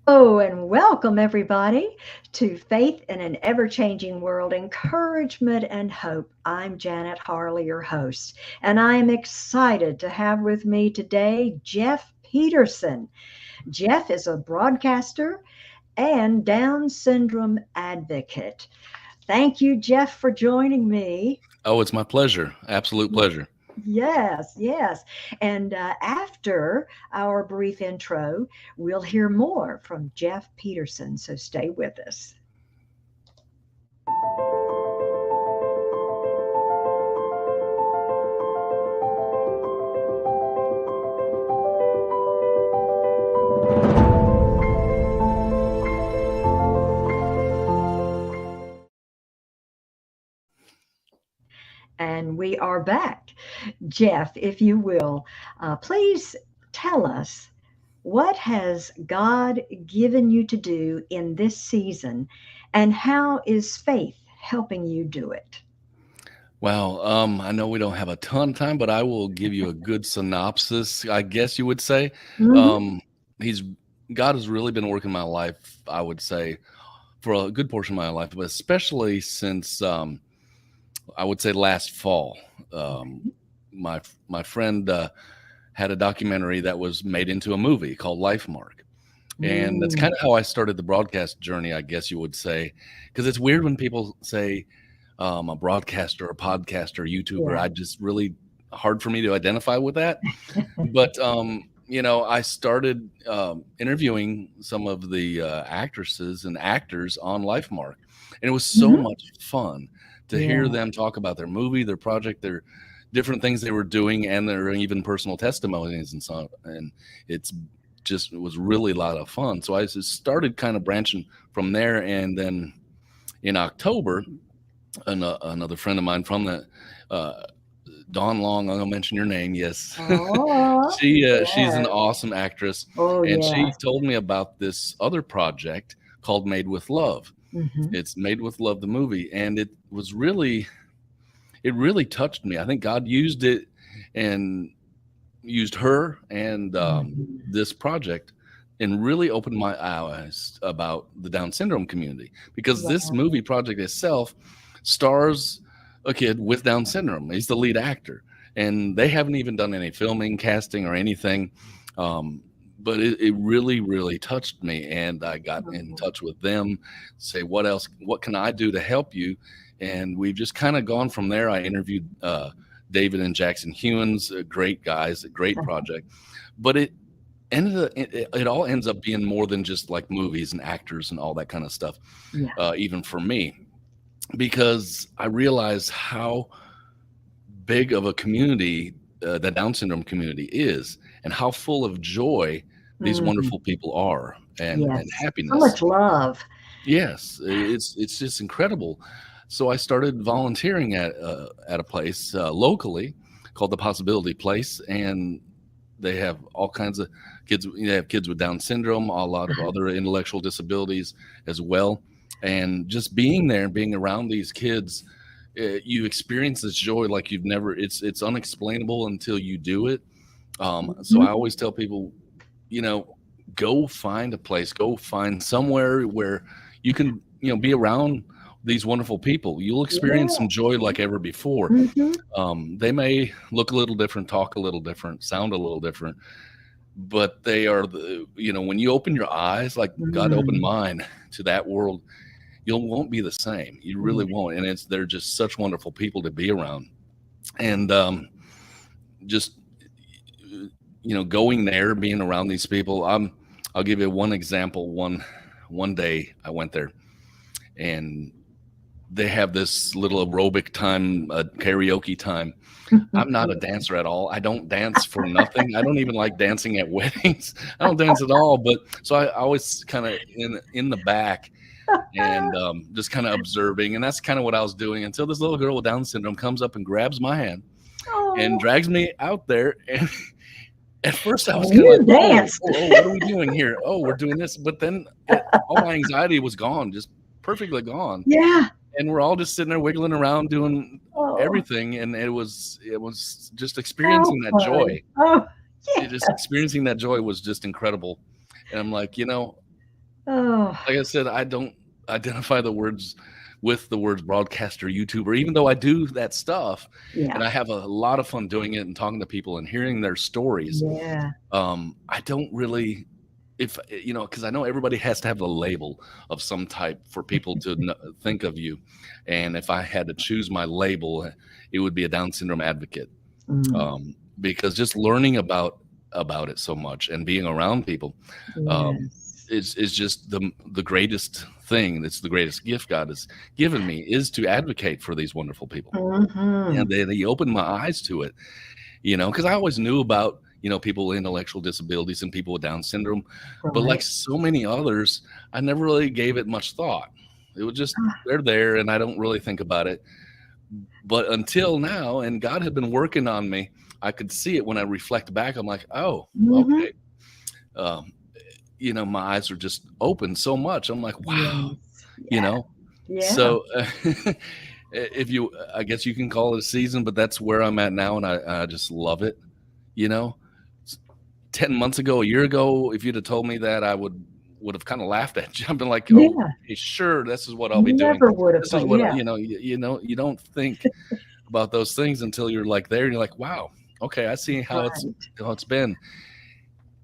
Oh, and welcome everybody to Faith in an Ever Changing World Encouragement and Hope. I'm Janet Harley, your host, and I am excited to have with me today Jeff Peterson. Jeff is a broadcaster and Down syndrome advocate. Thank you, Jeff, for joining me. Oh, it's my pleasure. Absolute pleasure. Yes, yes. And after our brief intro, we'll hear more from Jeff Peterson. So stay with us. And we are back. Jeff, if you will, please tell us what has God given you to do in this season and how is faith helping you do it? Wow. I know we don't have a ton of time, but I will give you a good synopsis, I guess you would say. Hmm. Um, he's God has really been working my life, I would say, for a good portion of my life, but especially since I would say last fall. Um, my friend had a documentary that was made into a movie called Life Mark. And that's Mm, kind of how I started the broadcast journey, I guess you would say, because it's weird when people say a broadcaster, a podcaster, YouTuber. yeah. I just really hard for me to identify with that. But I started interviewing some of the actresses and actors on LifeMark, and it was so Hmm. much fun to hear Yeah. them talk about their movie, their project, their different things they were doing, and their even personal testimonies and so. And it's just it was really a lot of fun. So I just started kind of branching from there, and then in October, another friend of mine from the uh, Dawn Long, I'm gonna mention your name. Yes, Oh, she's an yes. awesome actress, Oh, and she yes. told me about this other project called Made with Love. Hmm. It's Made with Love, the movie, and it really touched me. I think God used it and used her and Hmm. this project and really opened my eyes about the Down syndrome community because this Wow. movie project itself stars a kid with Down syndrome. He's the lead actor, and they haven't even done any filming, casting, or anything. Um, but it really, really touched me, and I got in Oh, touch with them. Say, what else? What can I do to help you? And we've just kind of gone from there. I interviewed David and Jackson Hewins, great guys, a great project. But it all ends up being more than just like movies and actors and all that kind of stuff. yeah. Even for me, because I realize how big of a community the Down syndrome community is, and how full of joy these Mm, wonderful people are, and yes. So happiness. much love. Yes, it's just incredible. So I started volunteering at a place locally called the Possibility Place, and they have all kinds of kids. They have kids with Down syndrome, a lot of other intellectual disabilities as well. And just being there and being around these kids, you experience this joy like you've never. It's unexplainable until you do it. So I Mhm. always tell people, you know, go find a place, go find somewhere where you can, be around these wonderful people. You'll experience Yeah. some joy like ever before. Hmm. They may look a little different, talk a little different, sound a little different, but they are when you open your eyes, like God opened Mm, mine to that world, you won't be the same. You really yeah. won't. And they're just such wonderful people to be around. And just going there, being around these people. I'll give you one example. One day I went there, and they have this little aerobic time, karaoke time. I'm not a dancer at all. I don't dance for nothing. I don't even like dancing at weddings. I don't dance at all. But so I always kind of in the back and just kind of observing, and that's kind of what I was doing until this little girl with Down syndrome comes up and grabs my hand and Oh, drags me out there. And at first I was and kind of like, you oh, danced. oh, oh, what are we doing here? Oh, we're doing this. But then all my anxiety was gone, just perfectly gone. Yeah. And we're all just sitting there wiggling around doing Oh, everything. And it was just how experiencing that fun. joy. Oh, It just yes. experiencing that joy was just incredible. And I'm like, Oh, Like I said, I don't identify the words with the words broadcaster, YouTuber, even though I do that stuff and yeah, I have a lot of fun doing it and talking to people and hearing their stories. yeah. I don't really, if because I know everybody has to have the label of some type for people to think of you. And if I had to choose my label, it would be a Down syndrome advocate, Mm, because just learning about it so much and being around people, um, yes. is just the greatest thing. It's the greatest gift God has given me, is to advocate for these wonderful people. Hmm. And then He opened my eyes to it, because I always knew about people with intellectual disabilities and people with Down syndrome, but like Right. so many others, I never really gave it much thought. It was just, Ah, they're there, and I don't really think about it. But until now, and God had been working on me, I could see it when I reflect back. I'm like, oh, mhm. okay. Um, my eyes are just open so much. I'm like, wow, Yes. you Yeah. know. Yeah. So if you, I guess you can call it a season, but that's where I'm at now, and I just love it. You know, 10 months ago, a year ago, if you'd have told me that, I would have kind of laughed at you. I've been like, oh, Yeah. okay, sure, this is what I'll be doing. Never would have This is thought. what Yeah. you don't think about those things until you're like there, and you're like, wow, okay, I see Right. how it's been,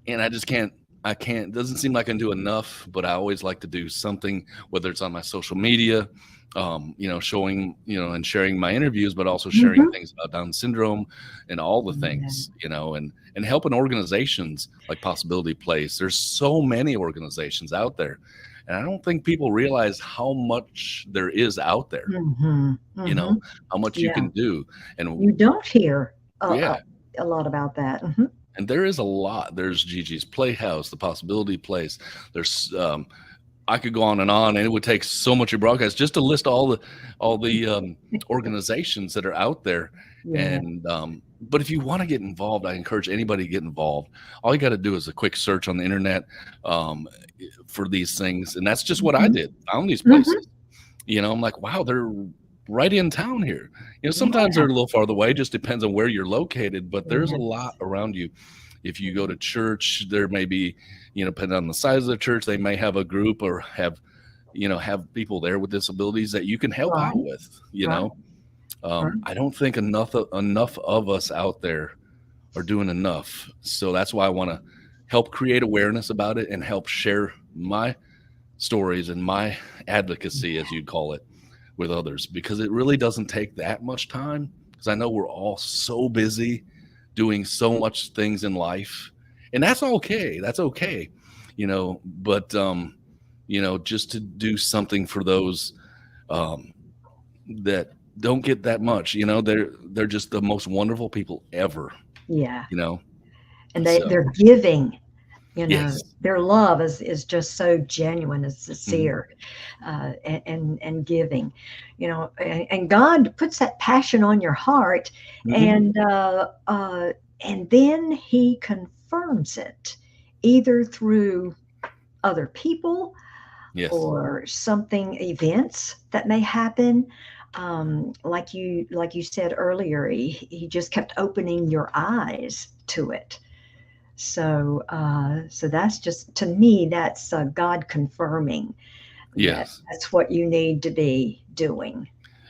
and I just can't. I can't. Doesn't seem like I can do enough, but I always like to do something, whether it's on my social media, showing, and sharing my interviews, but also sharing Hmm. things about Down syndrome and all the Yeah. things, and helping organizations like Possibility Place. There's so many organizations out there, and I don't think people realize how much there is out there. Hmm. You know, Hmm. how much you Yeah. can do, and You don't hear yeah, a lot about that. Hmm. and there is a lot. There's Gigi's Playhouse, the Possibility Place. There's I could go on, and it would take so much of broadcast just to list all the organizations that are out there. Yeah. And but if you want to get involved, I encourage anybody to get involved. All you got to do is a quick search on the internet, um, for these things, and that's just what I Hmm. did. Found these Hmm. places. I'm like, wow, they're right in town here. Sometimes Yeah. they're a little farther away, just depends on where you're located, but there's a lot Yes. around you. If you go to church, there may be, depending on the size of the church, they may have a group or have people there with disabilities that you can help out Right. with. Right. Right. I don't think enough of us out there are doing enough. So that's why I want to help create awareness about it and help share my stories and my advocacy, as you'd call it, with others, because it really doesn't take that much time, because I know we're all so busy doing so much things in life, and that's okay, but just to do something for those um that don't get that much. They're just the most wonderful people ever. Yeah. you know And so they're giving. yes. Their love is just so genuine and Hmm. sincere, and giving, and God puts that passion on your heart, Hmm. and then He confirms it either through other people Yes. or something, events that may happen. Like you said earlier, he just kept opening your eyes to it. So that's just, to me, that's God confirming that Yes. that's what you need to be doing.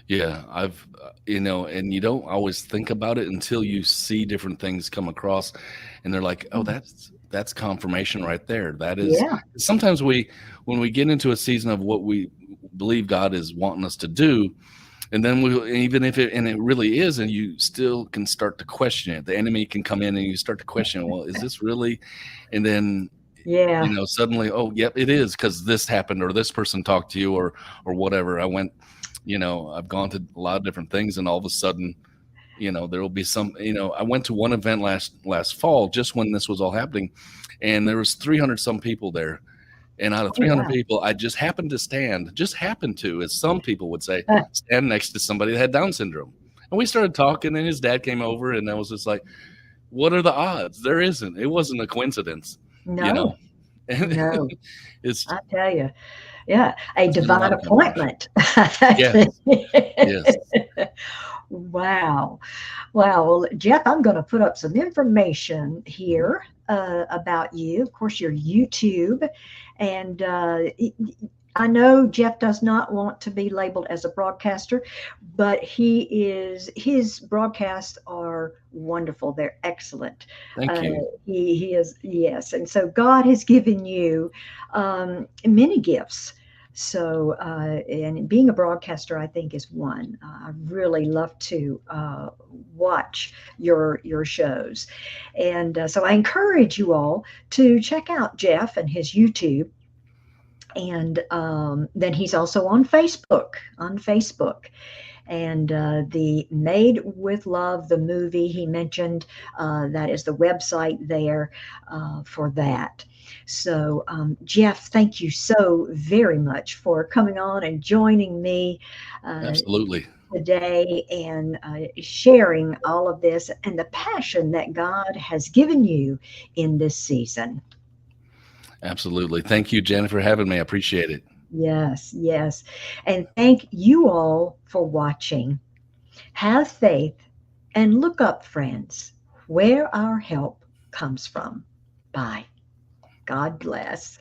Yeah, I've, and you don't always think about it until you see different things come across, and they're like, "Oh, that's confirmation right there." That is, Yeah. sometimes when we get into a season of what we believe God is wanting us to do, and then even if it really is, and you still can start to question it. The enemy can come in, and you start to question, well, is this really? And then, Yeah. suddenly, oh, yep, it is, because this happened, or this person talked to you, or whatever. I've gone to a lot of different things, and all of a sudden, there will be some. I went to one event last fall, just when this was all happening, and there was 300 some people there, and out of Oh 300 wow. people, I just happened to as some people would say, Uh, stand next to somebody that had Down syndrome. And we started talking, and his dad came over, and I was just like, what are the odds? There isn't. It wasn't a coincidence, you know? no, And no, it's I tell you, yeah, a been a divine lot of confirmation. appointment. That's Yes. Yes. it. Wow. Wow. Well, Jeff, I'm going to put up some information Mhm. here about you. Of course, your YouTube. And I know Jeff does not want to be labeled as a broadcaster, but his broadcasts are wonderful. They're excellent. Thank Uh, you. he is, yes. And so God has given you many gifts. So, and being a broadcaster, I think, is one. I really love to watch your shows, and so I encourage you all to check out Jeff and his YouTube, and then he's also on Facebook. On Facebook, and the Made with Love, the movie he mentioned, that is the website there for that. So, Jeff, thank you so very much for coming on and joining me uh, Absolutely. today and sharing all of this and the passion that God has given you in this season. Absolutely. Thank you, Jen, for having me. I appreciate it. Yes, yes. And thank you all for watching. Have faith and look up, friends, where our help comes from. Bye. God bless.